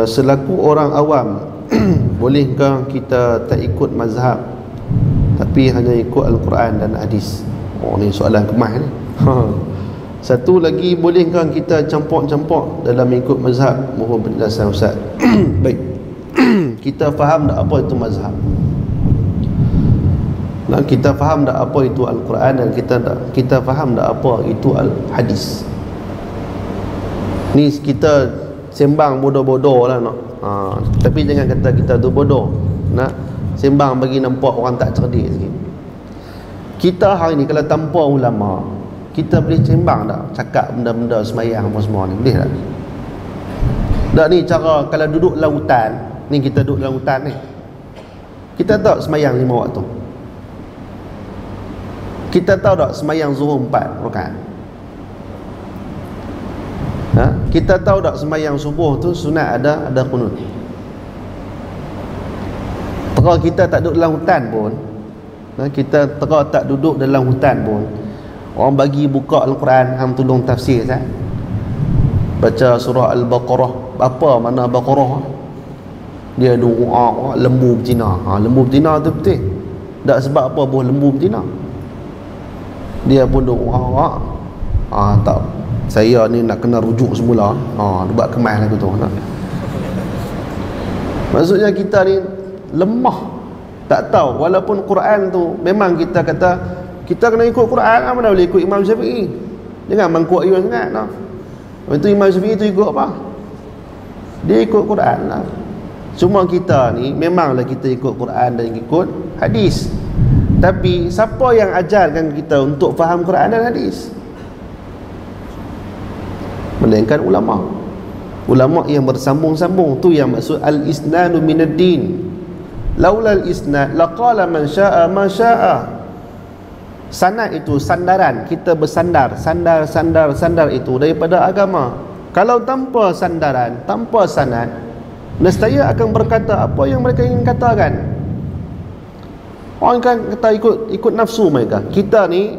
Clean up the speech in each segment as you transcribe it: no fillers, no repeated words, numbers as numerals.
Selaku orang awam, bolehkah kita tak ikut mazhab tapi hanya ikut Al-Quran dan hadis? Oh, ni soalan kemas ni. Satu lagi, bolehkah kita campur-campur dalam ikut mazhab? Mohon penjelasan Ustaz. Baik. Kita faham tak apa itu mazhab? Nah, kita faham tak apa itu Al-Quran, dan kita faham tak apa itu Al-Hadis? Ni kita sembang bodoh-bodoh lah, no? Tapi jangan kata kita tu bodoh. Nak sembang bagi nampak orang tak cerdik sikit. Kita hari ni kalau tanpa ulama, kita boleh sembang tak? Cakap benda-benda semayang apa semua ni, boleh tak? Tak ni cara kalau duduk dalam hutan. Ni kita duduk dalam hutan ni, kita tahu semayang 5 waktu. Kita tahu tak semayang zuhur 4 rakaat? Kita tahu tak semayang subuh tu sunat ada qunut? Kalau kita tak duduk dalam hutan pun, kita tak duduk dalam hutan pun, orang bagi buka Al-Quran, hang tolong tafsir sah. Baca surah Al-Baqarah, apa mana Baqarah? Dia doa lembu betina. Lembu betina tu betul. Tak sebab apa buah lembu betina. Dia pun doa. Tak, saya ni nak kena rujuk semula. Buat kemas lagu tu. Maksudnya kita ni lemah, tak tahu. Walaupun Quran tu memang kita kata kita kena ikut Quran, mana boleh ikut Imam Syafi'i. Jangan mangkuk ayun sangat. Itu Imam Syafi'i tu ikut apa? Dia ikut Quran lah. Cuma kita ni memanglah kita ikut Quran dan ikut hadis. Tapi siapa yang ajarkan kita untuk faham Quran dan hadis? Melainkan ulama. Ulama yang bersambung-sambung, tu yang maksud al-isnadu minad din. Laula al-isnad laqala man syaa ma syaa. Sanad itu sandaran, kita bersandar, sandar itu daripada agama. Kalau tanpa sandaran, tanpa sanad, nescaya akan berkata apa yang mereka ingin katakan. Orang kan kata ikut nafsu mereka. Kita ni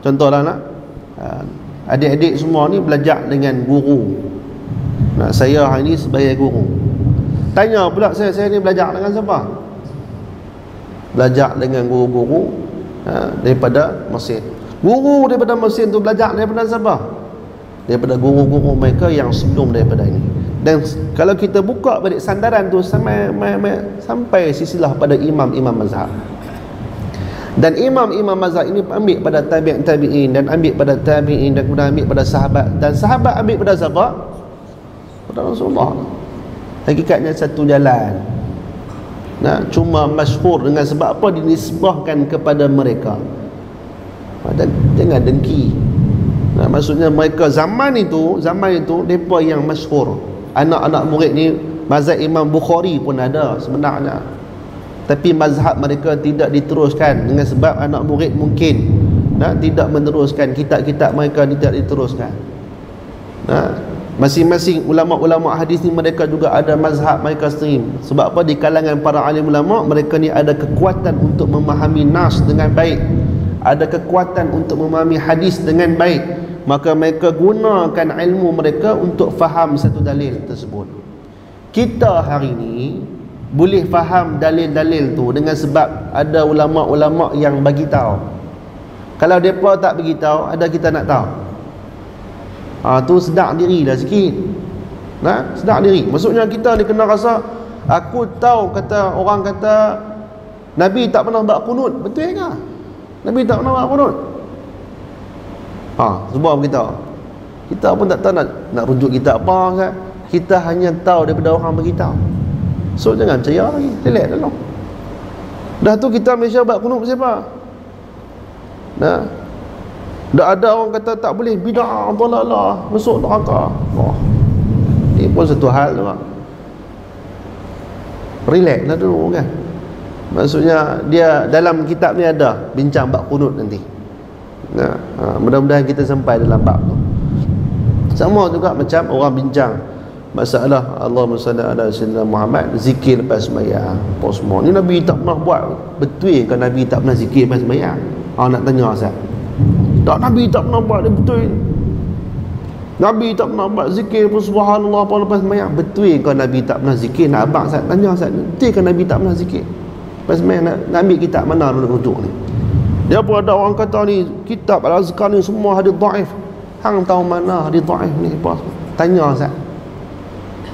contohlah nak, adik-adik semua ni belajar dengan guru. Saya hari ni sebagai guru. Tanya pula saya ni belajar dengan siapa? Belajar dengan guru-guru daripada Mesir. Guru daripada Mesir tu belajar daripada siapa? Daripada guru-guru mereka yang sebelum daripada ini. Dan kalau kita buka balik sandaran tu sampai silsilah pada imam-imam mazhab. Dan imam-imam mazhab ini ambil pada tabi'in, dan ambil pada tabi'in, dan kemudian ambil pada sahabat. Dan sahabat ambil pada siapa? Pada Rasulullah. Hakikatnya satu jalan. Cuma masyhur dengan sebab apa dinisbahkan kepada mereka. Dan jangan dengki. Maksudnya mereka zaman itu mereka yang masyhur. Anak-anak murid ni mazhab Imam Bukhari pun ada sebenarnya, tapi mazhab mereka tidak diteruskan dengan sebab anak murid mungkin tidak meneruskan kitab-kitab mereka, tidak diteruskan. Masing-masing ulama-ulama hadis ni mereka juga ada mazhab mereka sendiri. Sebab apa? Di kalangan para alim ulama, mereka ni ada kekuatan untuk memahami nas dengan baik, ada kekuatan untuk memahami hadis dengan baik. Maka mereka gunakan ilmu mereka untuk faham satu dalil tersebut. Kita hari ni boleh faham dalil-dalil tu dengan sebab ada ulama-ulama yang bagi tahu. Kalau mereka tak bagi tahu, ada kita nak tahu. Tu sedar diri dah sikit. Sedar diri. Maksudnya kita ni kena rasa, aku tahu orang kata Nabi tak pernah buat qunut. Betul ke? Nabi tak pernah buat qunut. Sebab kita pun tak tahu nak rujuk kita apa kan? Kita hanya tahu daripada orang beritahu. So jangan percaya lagi, relax dulu. Dah tu kita Malaysia buat qunut siapa? Dah ada orang kata tak boleh, bid'ah, dalalah, masuk neraka. Ini pun satu hal tu. Relax lah dulu kan. Maksudnya dia dalam kitab ni ada bincang bab qunut nanti. Mudah-mudahan kita sampai dalam bab tu. Sama juga macam orang bincang masalah Allahumma salli ala sayyidina Muhammad, zikir lepas sembahyang apa semua. Ni Nabi tak pernah buat. Betul ke Nabi tak pernah zikir lepas sembahyang? Nak tanya Ustaz. Tak, Nabi tak pernah buat, dia betul. Nabi tak pernah buat zikir pun subhanallah apa lepas sembahyang. Betul ke Nabi tak pernah zikir? Nak abang saya tanya saya, betul ke Nabi tak pernah zikir? Lepas sembahyang nak ambil kitab mana rujuk ni? Dia pun ada orang kata ni kitab al-azkar ni semua hadis dhaif. Hang tahu mana hadis dhaif ni apa? Tanya saya.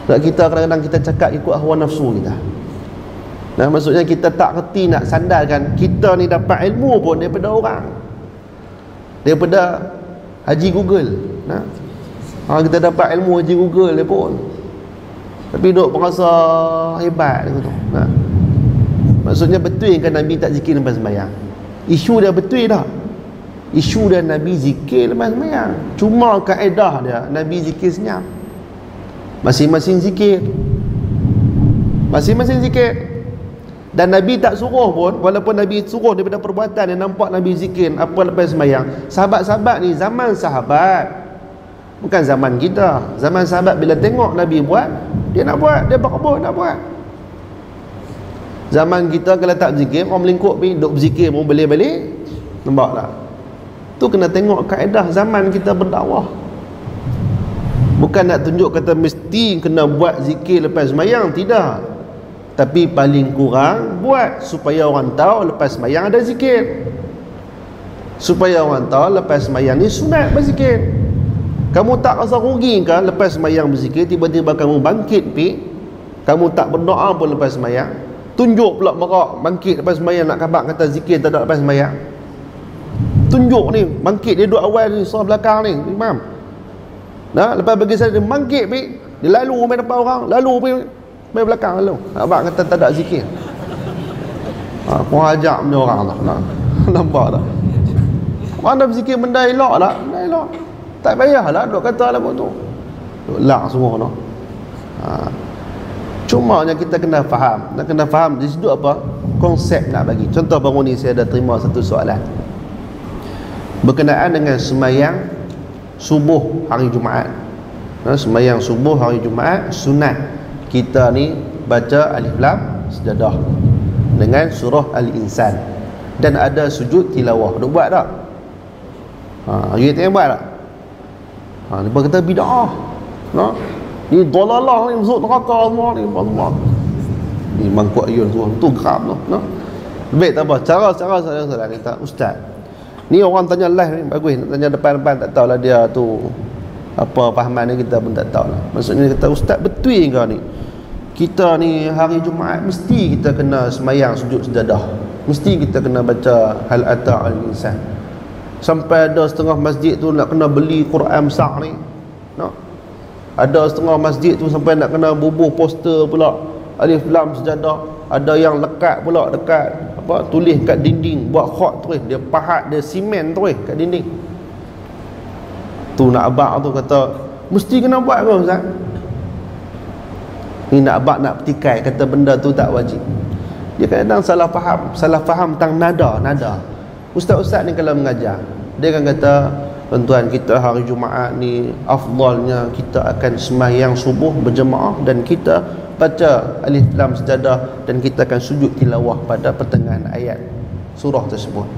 Tak, kita kadang-kadang kita cakap ikut hawa nafsu kita. Nah, maksudnya kita tak reti nak sandarkan kita ni dapat ilmu pun daripada orang, daripada Haji Google. Nah, kita dapat ilmu Haji Google dia pun, tapi duk merasa hebat dia tu. Nah, maksudnya betul kan Nabi tak zikir lepas sembahyang? Isu dia betul tak? Isu dia Nabi zikir lepas sembahyang, cuma kaedah dia Nabi zikir senyap. Masing-masing zikir, masing-masing zikir. Dan Nabi tak suruh pun, walaupun Nabi suruh daripada perbuatan yang nampak Nabi zikir apa lepas sembahyang. Sahabat-sahabat ni zaman sahabat, bukan zaman kita. Zaman sahabat bila tengok Nabi buat, dia nak buat, dia berkebun nak buat. Zaman kita kalau tak zikir, orang melingkup pergi duk berzikir pun balik-balik. Nampak tak? Tu kena tengok kaedah zaman kita berdakwah. Bukan nak tunjuk kata mesti kena buat zikir lepas sembahyang, tidak. Tapi paling kurang buat supaya orang tahu lepas sembahyang ada zikir, supaya orang tahu lepas sembahyang ni sunat berzikir. Kamu tak rasa rugi ke lepas sembahyang berzikir, tiba-tiba kamu bangkit pi, kamu tak berdoa pun lepas sembahyang, tunjuk pula merak bangkit lepas sembahyang nak khabar kata zikir tak ada lepas sembahyang. Tunjuk ni bangkit dia duduk awal ni, surah belakang ni, imam. Nah, lepas bagi saya dia bangkit pi, dia lalu main depan orang, lalu pi main belakang lalu. Abang kata tak ada zikir. Kau ajak benda orang tak nak. Nampak tak? Mana berzikir benda elok tak? Benda elok. Tak payahlah duk kata lagu tu. Duk lak semua tu. Cuma yang kita kena faham. Nak kena faham di situ apa? Konsep nak bagi. Contoh baru ni saya ada terima satu soalan berkenaan dengan sembahyang subuh hari Jumaat. Sembahyang subuh hari Jumaat sunat kita ni baca Alif Lam Sejadah dengan surah Al-Insan, dan ada sujud tilawah. Duk buat tak? You tengok buat tak? Dia kata bid'ah. Ni dolalah ni, masuk neraka semua ni. Ni mangkuk ayun semua tu geram tu. Baik, tak apa. Cara saya kata, ustaz, ni orang tanya live ni bagus, nak tanya depan-depan tak tahulah dia tu apa fahaman ni, kita pun tak tahulah. Maksudnya kata, ustaz betul ke ni? Kita ni hari Jumaat mesti kita kena sembahyang sujud sejadah, mesti kita kena baca hal ata al-insan. Sampai ada setengah masjid tu nak kena beli Quran besar ni. Ada setengah masjid tu sampai nak kena bubuh poster pula Alif Lam Sejadah. Ada yang lekat pula dekat apa, tulis kat dinding, buat khot terus, dia pahat, dia simen terus kat dinding. Tu nak abang tu kata mesti kena buat ke ustaz? Ni nak abang nak petikai kata benda tu tak wajib. Dia kadang salah faham tentang nada. Ustaz-ustaz ni kalau mengajar, dia akan kata, tuan-tuan, kita hari Jumaat ni afdalnya kita akan sembahyang subuh berjemaah dan kita baca Alif Lam Sejadah dan kita akan sujud tilawah pada pertengahan ayat surah tersebut.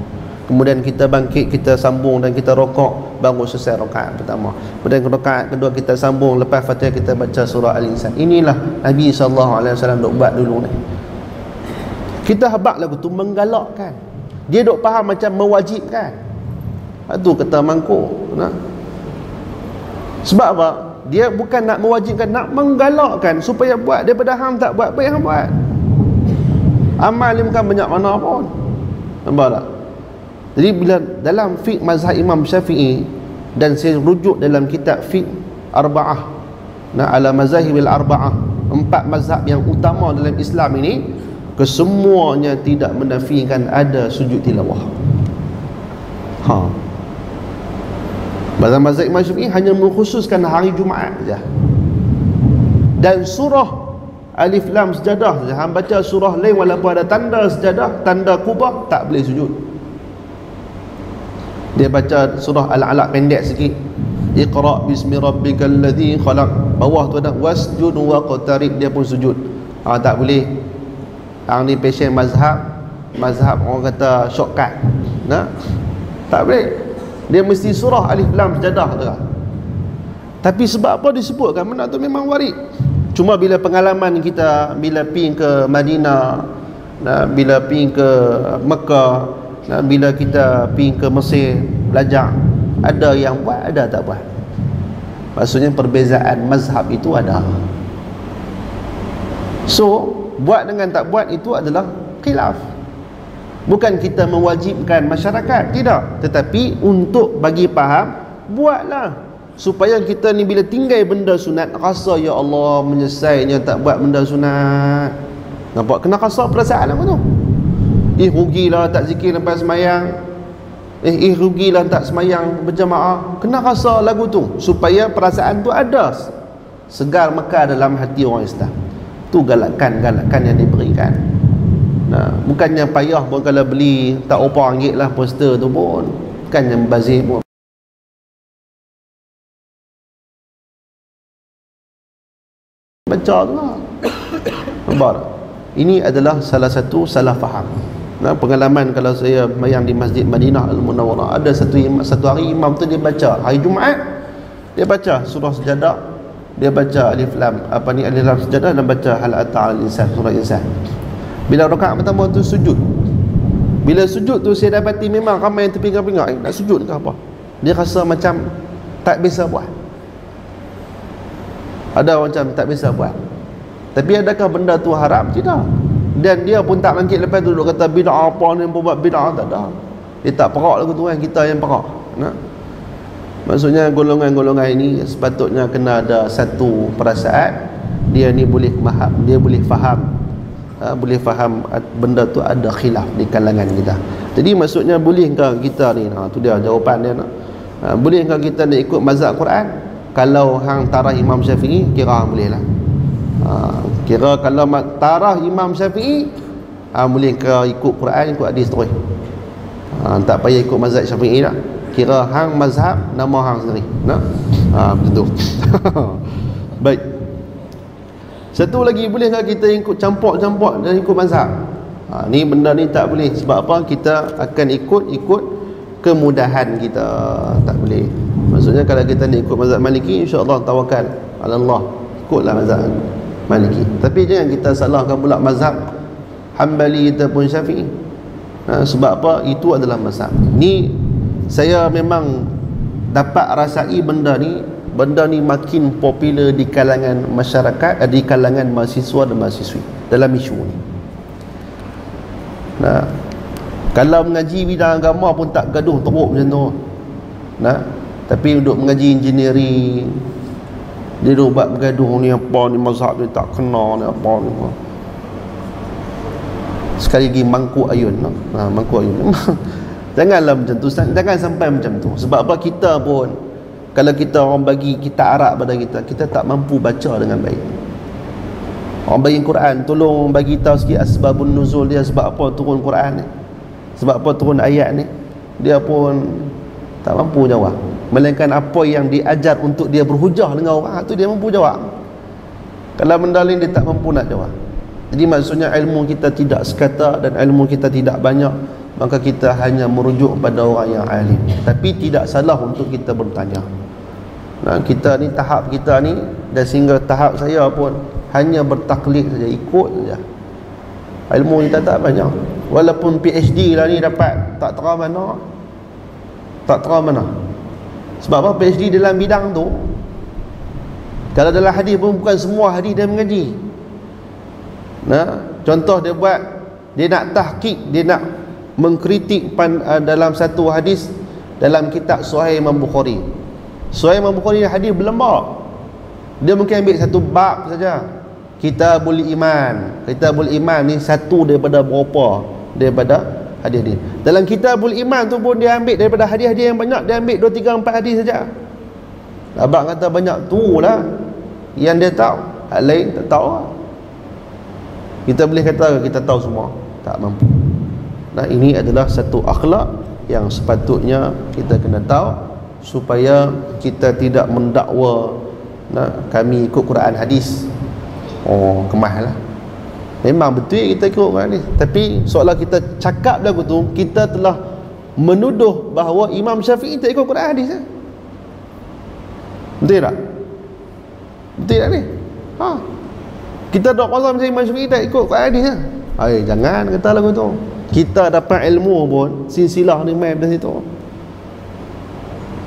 Kemudian kita bangkit, kita sambung dan kita rokok baru selesai rakaat pertama. Kemudian rakaat kedua kita sambung, lepas Fatihah kita baca surah Al-Insan. Inilah Nabi SAW duk buat dulu ni. Kita habaq lagu tu menggalakkan. Dia duk faham macam mewajibkan. Itu kata mangkuk. Sebab apa? Dia bukan nak mewajibkan, nak menggalakkan supaya buat. Daripada hang tak buat, baik hang buat. Amal ni bukan banyak mana pun. Nampak tak? Jadi bila dalam fiqh mazhab Imam Syafi'i, dan saya rujuk dalam kitab fiqh Arba'ah, ala mazahibil Arba'ah, 4 mazhab yang utama dalam Islam ini, kesemuanya tidak menafikan ada sujud tilawah. Mazhab Imam Syafi'i hanya mengkhususkan hari Jumaat saja. Dan surah Alif Lam Sejadah saja. Hang baca surah lain walaupun ada tanda sejadah, tanda kubah, tak boleh sujud. Dia baca surah Al-Alaq pendek sikit, Iqra bismi rabbikal ladzi khalaq, bawah tu ada wasjud waqtarib, dia pun sujud. Tak boleh. Hang ni passion mazhab orang kata shortcut. Tak boleh. Dia mesti surah Alif Lam Sejadah tu. Tapi sebab apa disebutkan benda tu memang warid. Cuma bila pengalaman kita, bila pergi ke Madinah, bila pergi ke Mekah, bila kita pergi ke Mesir belajar, ada yang buat, ada tak buat. Maksudnya perbezaan mazhab itu ada. So buat dengan tak buat itu adalah khilaf. Bukan kita mewajibkan masyarakat, tidak, tetapi untuk bagi faham, buatlah, supaya kita ni bila tinggal benda sunat rasa ya Allah menyesainya tak buat benda sunat. Nampak? Kena rasa perasaan apa tu? Rugilah tak zikir lepas semayang, rugilah tak semayang berjamaah. Kena rasa lagu tu supaya perasaan tu ada, segar mekar dalam hati orang Islam. Tu galakan-galakan yang diberikan. Bukannya payah pun kalau beli tak berapa ringgit lah poster tu pun, bukannya membazir pun. Baca tu lah. Nampak? Ini adalah salah satu salah faham. Pengalaman kalau saya mayang di Masjid Madinah Al-Munawwarah, ada satu hari imam tu dia baca hari Jumaat, dia baca surah Sejadah, dia baca alif lam alif lam Sejadah, dan baca hal ata al insan, surah Insan. Bila rakaat pertama tu sujud, bila sujud tu saya dapati memang ramai yang terpinga-pinga, nak sujud ke apa, dia rasa macam tak biasa buat. Ada macam tak biasa buat. Tapi adakah benda tu haram? Tidak. Dan dia pun tak bangkit lepas tu duduk kata bid'ah apa ni, buat bid'ah, tak ada. Dia tak perak lagu tu kan, kita yang perak. Maksudnya golongan-golongan ini sepatutnya kena ada satu perasaan, dia ni boleh faham, dia boleh faham, boleh faham benda tu ada khilaf di kalangan kita. Jadi maksudnya bolehkah kita ni, tu dia jawapan dia bolehkah kita nak ikut mazhab Quran? Kalau hang tarah Imam Syafi'i, kira boleh lah. Kira kalau tarah Imam Syafi'i, boleh kira ikut Quran, ikut hadis terus. Tak payah ikut mazhab Syafi'i lah. Kira hang mazhab, nama hang sendiri. Macam tu. Baik. Satu lagi, bolehkah kita ikut campur-campur dan ikut mazhab? Ni benda ni tak boleh. Sebab apa? Kita akan ikut kemudahan kita. Tak boleh. Maksudnya kalau kita ni ikut mazhab Maliki, insya-Allah tawakal ala Allah, ikutlah mazhab Maliki. Tapi jangan kita salahkan pula mazhab Hambali ataupun Syafi'i. Sebab apa? Itu adalah mazhab. Ni saya memang dapat rasai benda ni makin popular di kalangan masyarakat, di kalangan mahasiswa dan mahasiswi dalam isu ni. Kalau mengaji bidang agama pun tak gaduh teruk macam tu. Tapi untuk mengaji engineering, dia duk buat bergaduh ni apa ni, mazhab ni tak kena ni apa ni. Sekali lagi mangkuk ayun. Mangkuk ayun. Janganlah macam tu, jangan sampai macam tu. Sebab apa? Kita pun kalau kita orang bagi kitab Arab pada kita, kita tak mampu baca dengan baik. Orang bagi Quran, tolong bagi tahu sikit asbabun nuzul dia, sebab apa turun Quran ni, sebab apa turun ayat ni, dia pun tak mampu jawab. Melainkan apa yang diajar untuk dia berhujah dengan orang, tu dia mampu jawab. Kalau benda lain dia tak mampu nak jawab. Jadi maksudnya ilmu kita tidak sekata dan ilmu kita tidak banyak, maka kita hanya merujuk pada orang yang alim. Tapi tidak salah untuk kita bertanya. Kita ni, tahap kita ni, dan sehingga tahap saya pun hanya bertaklid saja, ikut saja. Ilmu kita tak banyak. Walaupun PhD lah ni dapat, tak terang mana. Tak terang mana. Sebab apa? PhD dalam bidang tu, kalau dalam hadis pun bukan semua hadis dia mengaji. Contoh dia buat, dia nak tahqiq, dia nak mengkritik dalam satu hadis dalam kitab Sahih Imam Bukhari. Sahih Imam Bukhari hadis berlembar. Dia mungkin ambil satu bab saja. Kitabul Iman. Kitabul Iman ni satu daripada berapa daripada hadis dia. Dalam Kitabul Iman tu pun dia ambil daripada hadis-hadis yang banyak, dia ambil 2, 3, 4 hadis saja. Abang kata banyak tu lah yang dia tahu, hal lain tak tahu lah. Kita boleh kata kita tahu semua? Tak mampu. Ini adalah satu akhlak yang sepatutnya kita kena tahu, supaya kita tidak mendakwa kami ikut Quran hadis. Kemas lah. Memang betul kita ikut Quran hadis, tapi seolah kita cakap lagu tu, kita telah menuduh bahawa Imam Syafi'i tak ikut Quran hadis. Betul tak? Betul tak ni? Ha. Kita dok pasal macam Imam Syafi'i tak ikut kat hadis lah. Jangan kata lagu tu. Kita dapat ilmu pun silsilah ni main dari situ.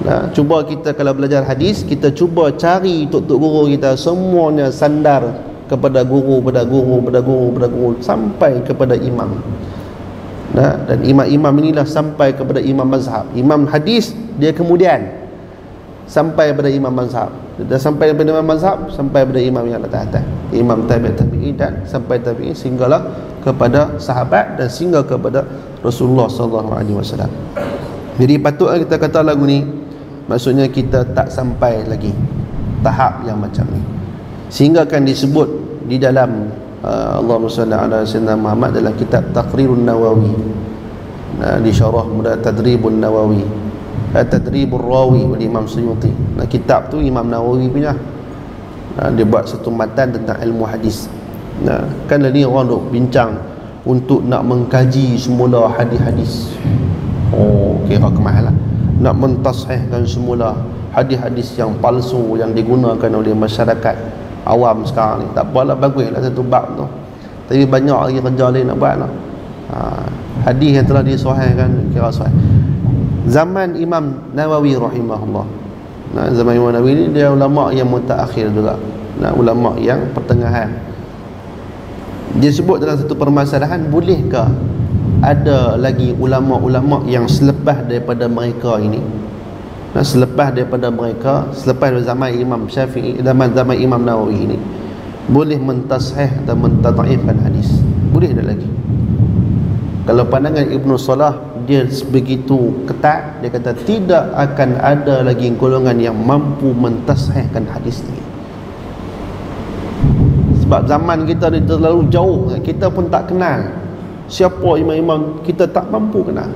Nah, cuba kita kalau belajar hadis, kita cuba cari tok guru kita semuanya sandar kepada guru, pada guru sampai kepada imam. Nah, dan imam-imam inilah sampai kepada imam mazhab. Imam hadis dia kemudian sampai pada imam mazhab. Dah sampai pada imam mazhab, sampai pada imam yang atas-atas, imam tabi'in dan sampai tabi'in sehinggalah kepada sahabat dan sehingga kepada Rasulullah sallallahu alaihi wasallam. Jadi patutlah kita kata lagu ni, maksudnya kita tak sampai lagi tahap yang macam ni, sehingga kan disebut di dalam Allahumma salli ala sayyidina Muhammad dalam kitab Taqrirun Nawawi, di syarah mudah Tadribun Nawawi, Tadribur Rawi oleh Imam Suyuti. Kitab tu Imam Nawawi punya. Dia buat satu matan tentang ilmu hadis. Kan ni orang duk bincang untuk nak mengkaji semula hadis-hadis. Kira kemahalan nak mentashihkan semula hadis-hadis yang palsu yang digunakan oleh masyarakat awam sekarang ni. Tak apalah, baguslah satu bab tu, tapi banyak lagi kerja lain nak buat lah. Hadis yang telah disahihkan kira sahih zaman Imam Nawawi rahimahullah. Zaman Imam Nawawi ni dia ulama yang mutaakhir juga, ulama yang pertengahan. Dia sebut dalam satu permasalahan, bolehkah ada lagi ulama-ulama yang selepas daripada mereka ini, selepas daripada mereka, selepas zaman Imam Syafi'i, zaman Imam Nawawi ini, boleh mentashih dan mentadhaifkan hadis? Boleh tak lagi? Kalau pandangan Ibnu Salah, dia begitu ketat, dia kata tidak akan ada lagi golongan yang mampu mentashihkan hadis ini. Sebab zaman kita ni terlalu jauh, kita pun tak kenal siapa imam-imam, kita tak mampu kenal.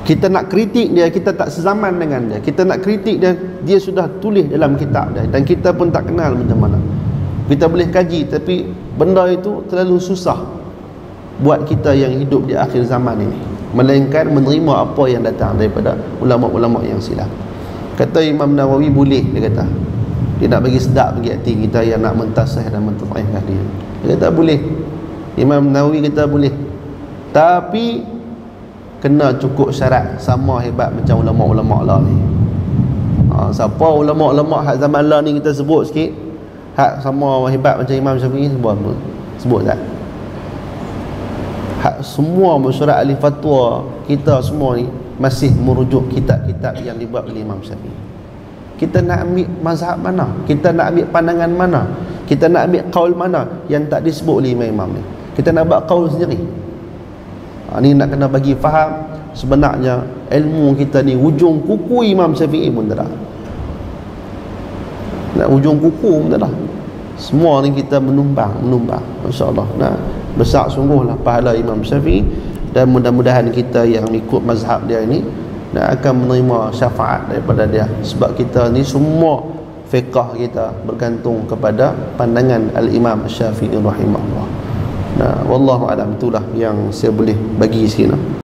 Kita nak kritik dia, kita tak sezaman dengan dia. Kita nak kritik dia, dia sudah tulis dalam kitab dia dan kita pun tak kenal macam mana. Kita boleh kaji, tapi benda itu terlalu susah buat kita yang hidup di akhir zaman ini, melainkan menerima apa yang datang daripada ulama-ulama yang silap. Kata Imam Nawawi boleh, dia kata. Dia nak bagi sedap bagi hati kita yang nak mentashih dan mentadhaifkan dia. Dia kata boleh. Imam Nawawi kata boleh, tapi kena cukup syarat sama hebat macam ulama-ulama lah ni. Siapa ulama-ulama hak zaman lah ni kita sebut sikit, hak sama hebat macam Imam Syafi'i, sebut tak? Hak semua masyarakat ahli fatwa kita semua ni masih merujuk kitab-kitab yang dibuat oleh Imam Syafi'i. Kita nak ambil mazhab mana? Kita nak ambil pandangan mana? Kita nak ambil qaul mana yang tak disebut oleh imam-imam ni? Kita nak buat qaul sendiri. Ni nak kena bagi faham, sebenarnya ilmu kita ni ujung kuku Imam Syafi'i pun tak ada. Nak ujung kuku pun tak ada. Semua ni kita menumbang, insya-Allah. Besar sungguhlah pahala Imam Syafi'i, dan mudah-mudahan kita yang ikut mazhab dia ini akan menerima syafaat daripada dia, sebab kita ni semua fiqh kita bergantung kepada pandangan Al-Imam Syafi'i rahimahullah. Wallahu a'lam, itulah yang saya boleh bagi sini.